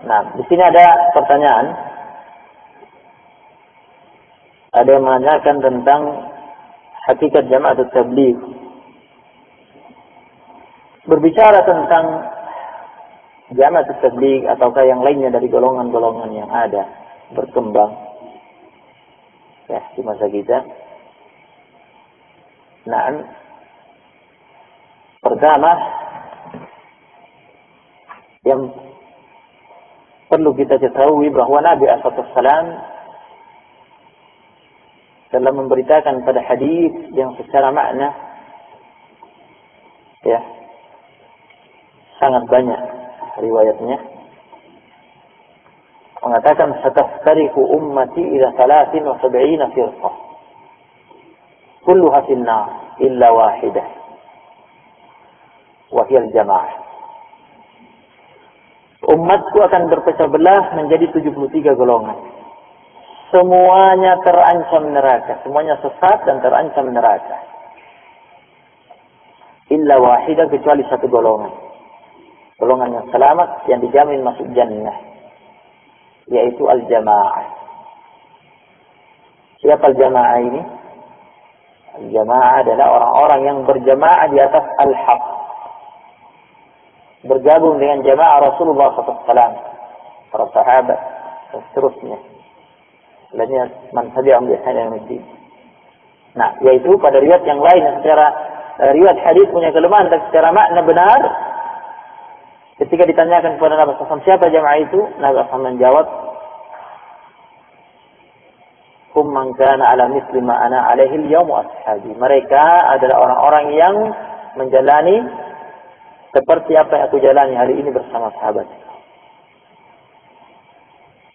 Nah, di sini ada pertanyaan. Ada yang menanyakan tentang hakikat Jama'atut Tabligh. Berbicara tentang Jama'atut Tabligh ataukah yang lainnya dari golongan-golongan yang ada berkembang ya di masa kita. Nah, pertama yang perlu kita ketahui bahwa Nabi SAW telah memberitakan pada hadis yang secara makna ya sangat banyak riwayatnya, mengatakan sataftariqu ummati ila 73 firqah kulluha fin nar illa wahidah wa hiya al-jamaah. Umatku akan berpecah belah menjadi 73 golongan. Semuanya terancam neraka, semuanya sesat dan terancam neraka. Illa wahidah, kecuali satu golongan. Golongan yang selamat, yang dijamin masuk jannah, yaitu al-jamaah. Siapa al-jamaah ini? Al-jamaah adalah orang-orang yang berjamaah di atas al-haq, bergabung dengan jamaah Rasulullah SAW, para sahabat dan seterusnya. Lainnya man tabi'ahum bi ihsan ila yaumid. Nah, yaitu pada riwayat yang lain secara riwayat hadis punya kelemahan, dan secara makna benar. Ketika ditanyakan kepada Nabi SAW siapa jamaah itu, Nabi SAW menjawab, hum man kana ala misli ma ana alaihi al-yawm wa ashabi. Mereka adalah orang-orang yang menjalani seperti apa yang aku jalani hari ini bersama sahabat.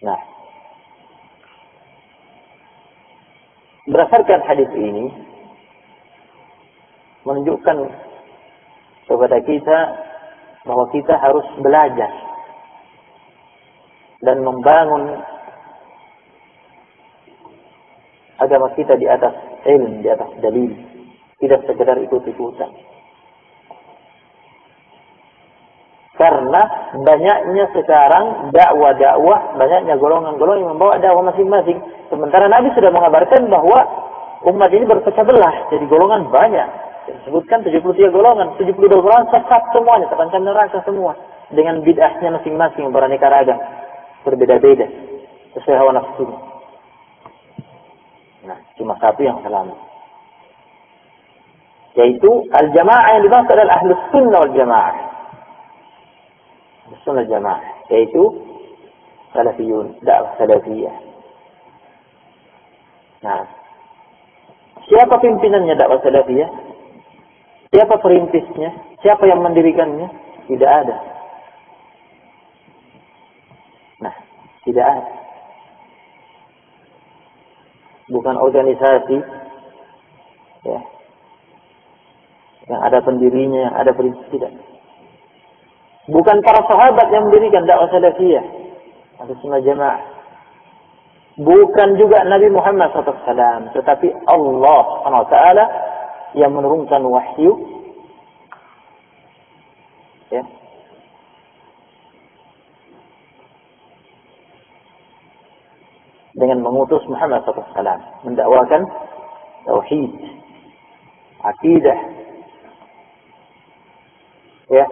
Nah, berdasarkan hadis ini menunjukkan kepada kita bahwa kita harus belajar dan membangun agama kita di atas ilmu, di atas dalil, tidak sekedar ikut-ikutan. Karena banyaknya sekarang dakwah-dakwah, banyaknya golongan-golongan yang membawa dakwah masing-masing. Sementara Nabi sudah mengabarkan bahwa umat ini berpecah belah, jadi golongan banyak. Disebutkan 73 golongan, 72 golongan sesat semuanya, terancam neraka semua. Dengan bid'ahnya masing-masing, beraneka ragam, berbeda-beda, sesuai hawa nafsu. Nah, cuma satu yang selamat, yaitu al-jamaah yang dibahas adalah ahlus sunnah wal jamaah. Sunnah jamaah, yaitu salafiyun, dakwah salafiyah. Nah, siapa pimpinannya dakwah salafiyah? Siapa perintisnya? Siapa yang mendirikannya? Tidak ada. Nah, tidak ada. Bukan organisasi ya, yang ada pendirinya, yang ada perintis, tidak. Bukan para sahabat yang mendirikan dakwah salafiyah atau sunnah jamaah. Bukan juga Nabi Muhammad SAW, tetapi Allah SWT yang menurunkan wahyu ya, dengan mengutus Muhammad SAW mendakwakan tauhid, akidah ya,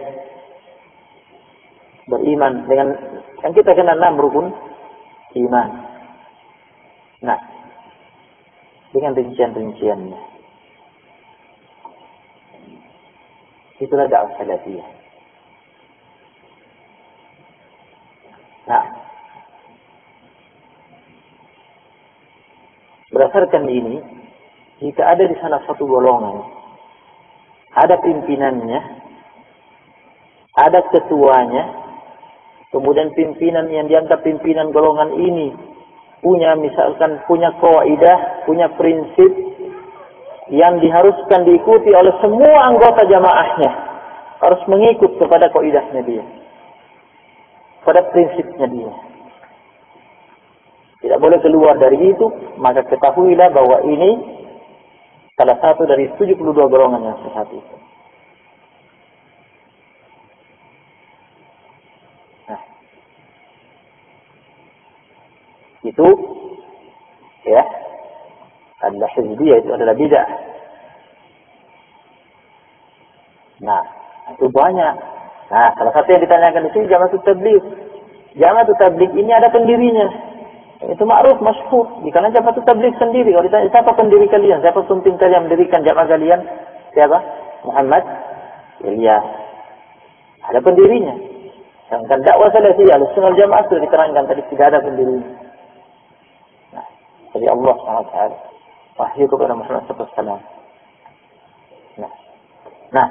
beriman dengan yang kita kenal 6 rukun iman. Nah, dengan rincian-rinciannya. Itulah dakwah salafiyah. Nah, berdasarkan ini, jika ada di sana satu golongan, ada pimpinannya, ada ketuanya, kemudian pimpinan yang dianggap pimpinan golongan ini punya misalkan punya kaidah, punya prinsip yang diharuskan diikuti oleh semua anggota jamaahnya, harus mengikut kepada kaidahnya dia, pada prinsipnya dia. Tidak boleh keluar dari itu, maka ketahuilah bahwa ini salah satu dari 72 golongan yang sesat itu. itu ya adalah hizbiyah, itu adalah bid'ah. Nah, itu banyak. Nah, salah satu yang ditanyakan di sini Jama'atut Tabligh. Jama'atut Tabligh ini ada pendirinya. Itu ma'ruf, masyhur. Karena Jama'atut Tabligh sendiri. Kalau ditanya siapa pendiri kalian, siapa pemimpin kalian mendirikan jamaah kalian? Siapa? Muhammad Ilyas. Ada pendirinya. Sedangkan dakwah salafiyah, Ahlussunnah wal Jamaah sudah diterangkan tadi tidak ada pendirinya. Nah, dari Allah SWT. Wahyu kepada Muhammad SAW. Nah,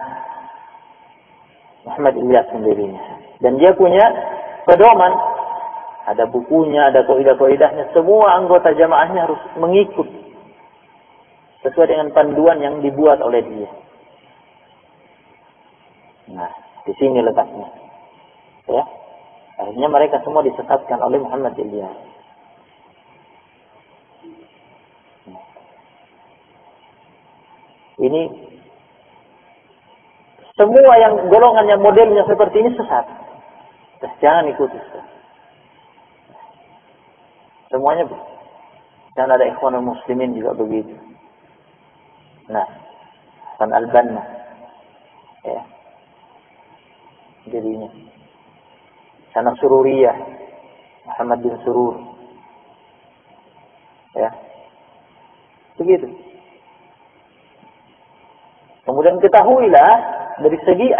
Muhammad Ilyas sendirinya. Dan dia punya pedoman. Ada bukunya, ada kaidah-kaidahnya. Semua anggota jamaahnya harus mengikut sesuai dengan panduan yang dibuat oleh dia. Nah, di sini letaknya. Ya. Akhirnya mereka semua disesatkan oleh Muhammad Ilyas. Ini semua yang golongannya modelnya seperti ini sesat. Jangan ikuti. Semuanya dan ada ikhwanul muslimin juga begitu. Nah, Hasan al-Banna ya. Jadinya sana Sururiyah Muhammad bin Surur ya. Begitu. Kemudian ketahuilah dari segi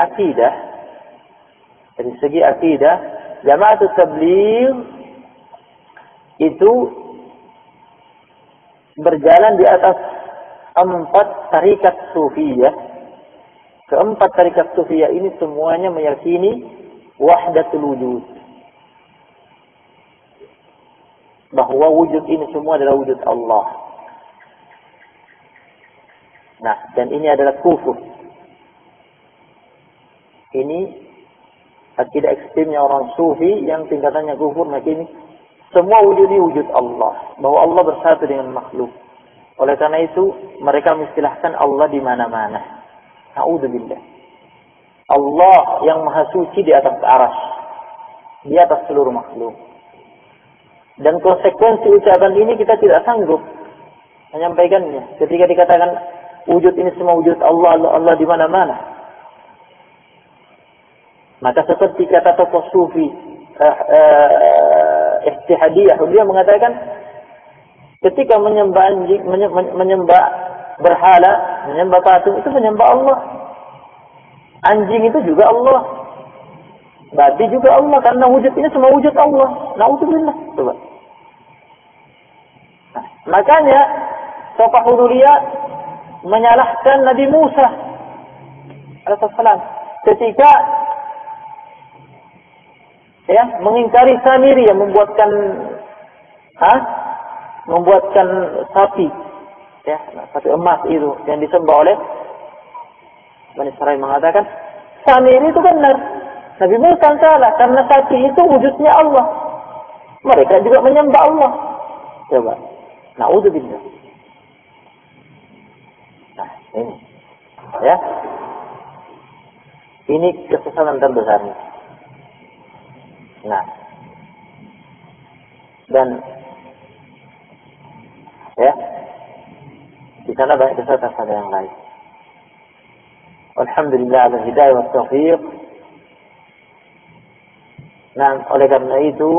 akidah Jama'atut Tabligh itu berjalan di atas 4 tarikat sufiyah. Keempat tarikat sufiyah ini semuanya meyakini wahdatul wujud. Bahwa wujud ini semua adalah wujud Allah. Nah, dan ini adalah kufur. Ini akidah ekstrimnya orang sufi yang tingkatannya kufur. Maka ini semua wujud ini wujud Allah. Bahwa Allah bersatu dengan makhluk. Oleh karena itu mereka mengistilahkan Allah di mana-mana. Na'udzubillah. Allah yang maha suci di atas arsy, di atas seluruh makhluk. Dan konsekuensi ucapan ini kita tidak sanggup menyampaikannya. Ketika dikatakan wujud ini semua wujud Allah, Allah di mana-mana. Maka seperti kata tokoh sufi Ittihadiyah, dia mengatakan ketika menyembah anjing, menyembah berhala, menyembah patung, itu menyembah Allah. Anjing itu juga Allah. Babi juga Allah, karena wujud ini semua wujud Allah. Na'udzubillah. Coba. Nah, makanya tokoh Hululiyah menyalahkan Nabi Musa alaihissalam ketika mengingkari Samiri yang membuatkan sapi sapi emas itu yang disembah oleh Bani Israil, mengatakan Samiri itu benar, Nabi Musa salah karena sapi itu wujudnya Allah. Mereka juga menyembah Allah. Coba. Na'udzubillah. Nah, ini. Ya. Ini kesesatan terbesarnya. Nah. Dan di sana banyak kesesatan yang lain. Alhamdulillah ala hidayah wa taufiq. Nah, oleh karena itu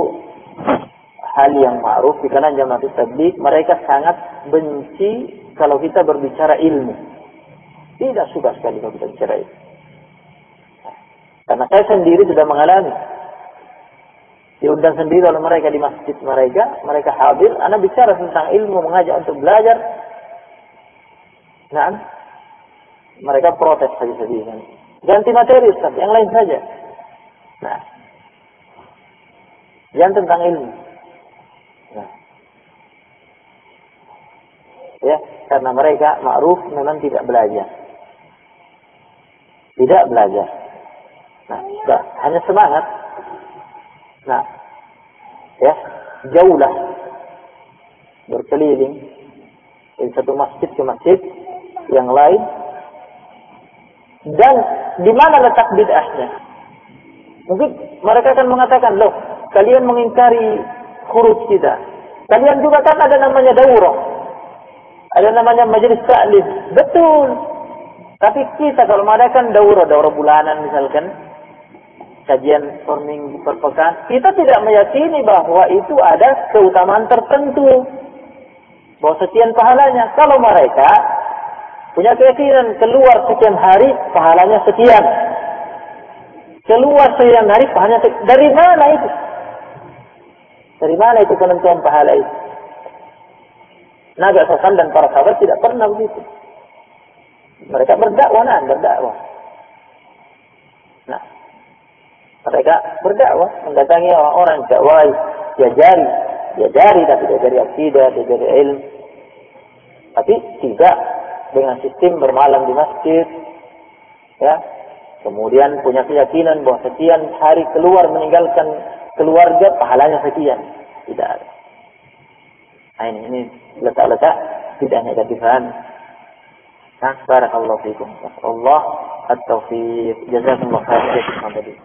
hal yang ma'ruf di kalangan Jama'atut Tabligh, mereka sangat benci kalau kita berbicara ilmu. Tidak suka sekali kalau kita bicara ilmu. Karena saya sendiri sudah mengalami. Diundang sendiri oleh mereka di masjid mereka hadir, anak bicara tentang ilmu, mengajak untuk belajar. Nah, mereka protes saja. Ganti materi Ustaz, yang lain saja. Nah, jangan tentang ilmu. Nah, karena mereka ma'ruf memang tidak belajar. Tidak belajar. Nah, hanya semangat. Nah, jauhlah berkeliling dari satu masjid ke masjid yang lain. Dan di mana letak bid'ahnya? Mungkin mereka akan mengatakan, loh, kalian mengingkari huruf kita, Kalian juga kan ada namanya daurah. Ada namanya majelis taklim. Betul. Tapi kita kalau mengadakan daurah bulanan misalkan, kajian per minggu, per pekan, kita tidak meyakini bahwa itu ada keutamaan tertentu. Bahwa sekian pahalanya. Kalau mereka punya keyakinan keluar sekian hari, pahalanya sekian. Keluar sekian hari, pahalanya sekian. Dari mana itu? Dari mana itu penentuan pahala itu? Nabi SAW dan para sahabat tidak pernah begitu. Mereka berdakwah, berdakwah. Nah, mereka berdakwah, mendatangi orang-orang, dakwah, diajari, tapi diajari akidah, diajari ilmu. Tapi tidak dengan sistem bermalam di masjid, ya. Kemudian punya keyakinan bahwa sekian hari keluar meninggalkan keluarga, pahalanya sekian. Tidak ada. Nah, ini letak-letak tidak negatifan. Nah, barakallahu fikum. Allah at-taufiq. Jazakumullah khairan.